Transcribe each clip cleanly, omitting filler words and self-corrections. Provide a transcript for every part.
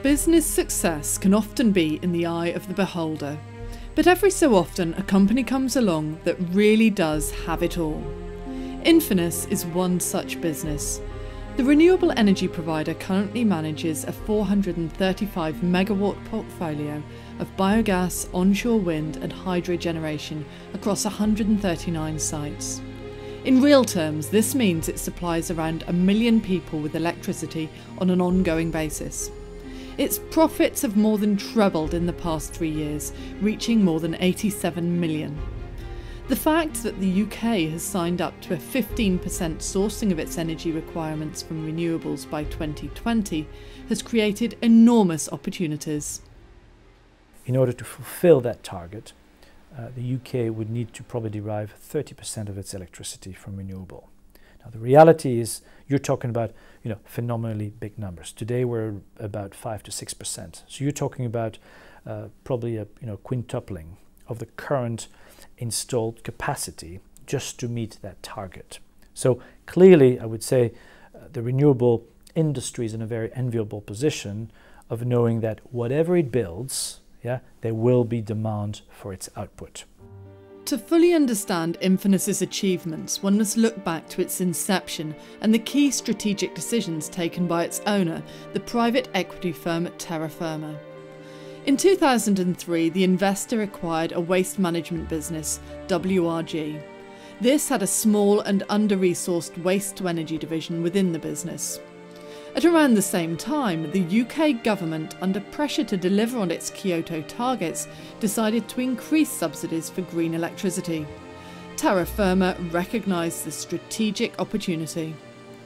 Business success can often be in the eye of the beholder, but every so often a company comes along that really does have it all. Infinis is one such business. The renewable energy provider currently manages a 435 megawatt portfolio of biogas, onshore wind and hydro generation across 139 sites. In real terms, this means it supplies around 1 million people with electricity on an ongoing basis. Its profits have more than trebled in the past 3 years, reaching more than 87 million. The fact that the UK has signed up to a 15% sourcing of its energy requirements from renewables by 2020 has created enormous opportunities. In order to fulfill that target, the UK would need to probably derive 30% of its electricity from renewable. Now the reality is you're talking about phenomenally big numbers. Today we're about 5 to 6%. So you're talking about probably a quintupling of the current installed capacity just to meet that target. So clearly I would say the renewable industry is in a very enviable position of knowing that whatever it builds, there will be demand for its output. To fully understand Infinis' achievements, one must look back to its inception and the key strategic decisions taken by its owner, the private equity firm Terra Firma. In 2003, the investor acquired a waste management business, WRG. This had a small and under-resourced waste-to-energy division within the business. At around the same time, the UK government, under pressure to deliver on its Kyoto targets, decided to increase subsidies for green electricity. Terra Firma recognised the strategic opportunity.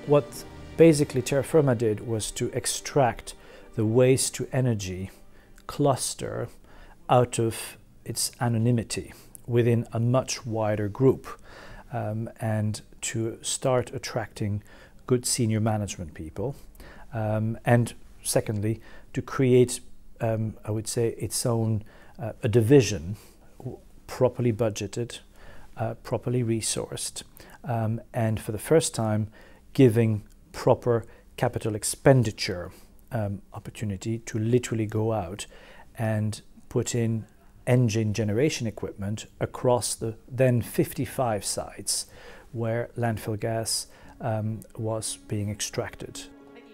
What basically Terra Firma did was to extract the waste-to-energy cluster out of its anonymity within a much wider group and to start attracting good senior management people. And secondly, to create, I would say, its own a division, properly budgeted, properly resourced, and for the first time giving proper capital expenditure opportunity to literally go out and put in engine generation equipment across the then 55 sites where landfill gas was being extracted.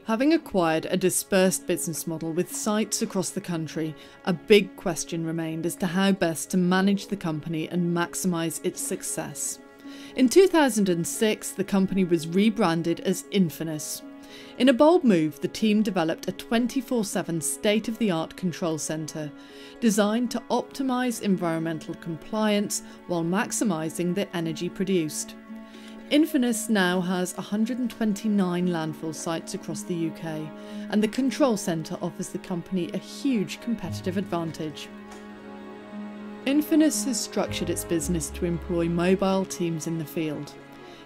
Having acquired a dispersed business model with sites across the country, a big question remained as to how best to manage the company and maximise its success. In 2006, the company was rebranded as Infinis. In a bold move, the team developed a 24/7 state-of-the-art control centre, designed to optimise environmental compliance while maximising the energy produced. Infinis now has 129 landfill sites across the UK, and the control centre offers the company a huge competitive advantage. Infinis has structured its business to employ mobile teams in the field.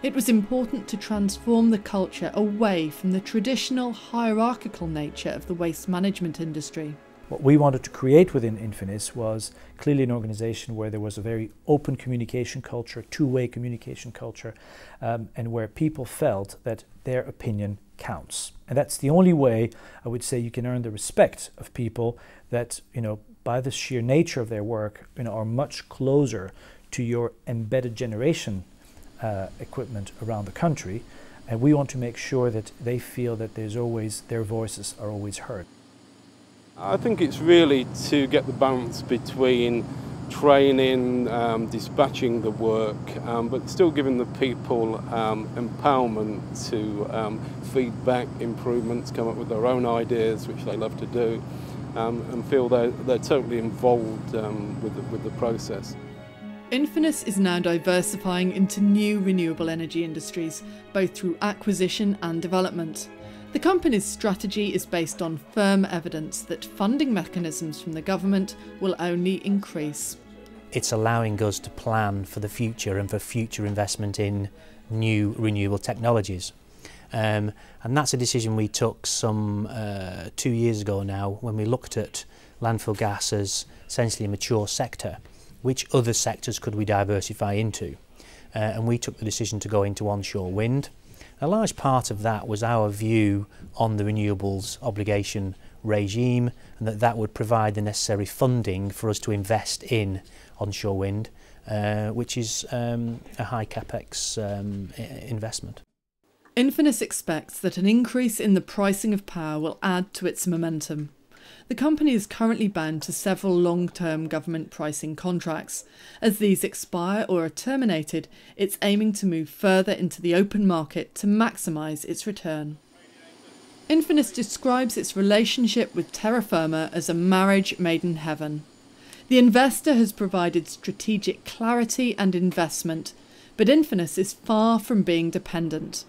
It was important to transform the culture away from the traditional hierarchical nature of the waste management industry. What we wanted to create within Infinis was clearly an organisation where there was a very open communication culture, two-way communication culture, and where people felt that their opinion counts. And that's the only way, I would say, you can earn the respect of people that, by the sheer nature of their work, are much closer to your embedded generation equipment around the country. And we want to make sure that they feel that their voices are always heard. I think it's really to get the balance between training, dispatching the work, but still giving the people empowerment to feedback improvements, come up with their own ideas, which they love to do, and feel they're totally involved with the process. Infinis is now diversifying into new renewable energy industries, both through acquisition and development. The company's strategy is based on firm evidence that funding mechanisms from the government will only increase. It's allowing us to plan for the future and for future investment in new renewable technologies. And that's a decision we took some 2 years ago now when we looked at landfill gas as essentially a mature sector. Which other sectors could we diversify into? And we took the decision to go into onshore wind. A large part of that was our view on the renewables obligation regime, and that would provide the necessary funding for us to invest in onshore wind, which is a high capex investment. Infinis expects that an increase in the pricing of power will add to its momentum. The company is currently bound to several long-term government pricing contracts. As these expire or are terminated, it's aiming to move further into the open market to maximise its return. Infinis describes its relationship with terra firma as a marriage made in heaven. The investor has provided strategic clarity and investment, but Infinis is far from being dependent.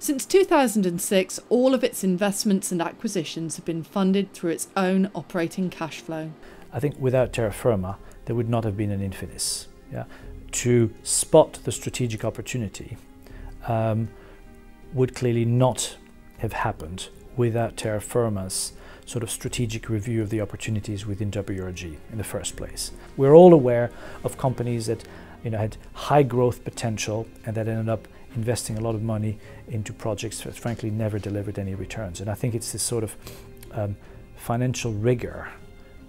Since 2006, all of its investments and acquisitions have been funded through its own operating cash flow. I think without terra firma, there would not have been an Infinis. Yeah? To spot the strategic opportunity would clearly not have happened without terra firma's sort of strategic review of the opportunities within WRG in the first place. We're all aware of companies that had high growth potential and that ended up investing a lot of money into projects that frankly never delivered any returns. And I think it's this sort of financial rigor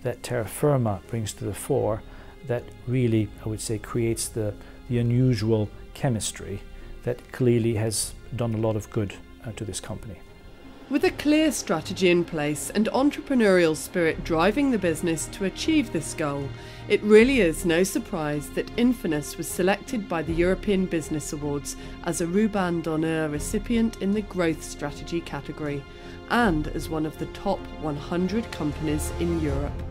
that terra firma brings to the fore that really, I would say, creates the unusual chemistry that clearly has done a lot of good to this company. With a clear strategy in place and entrepreneurial spirit driving the business to achieve this goal, it really is no surprise that Infinis was selected by the European Business Awards as a Ruban d'Honneur recipient in the Growth Strategy category, and as one of the top 100 companies in Europe.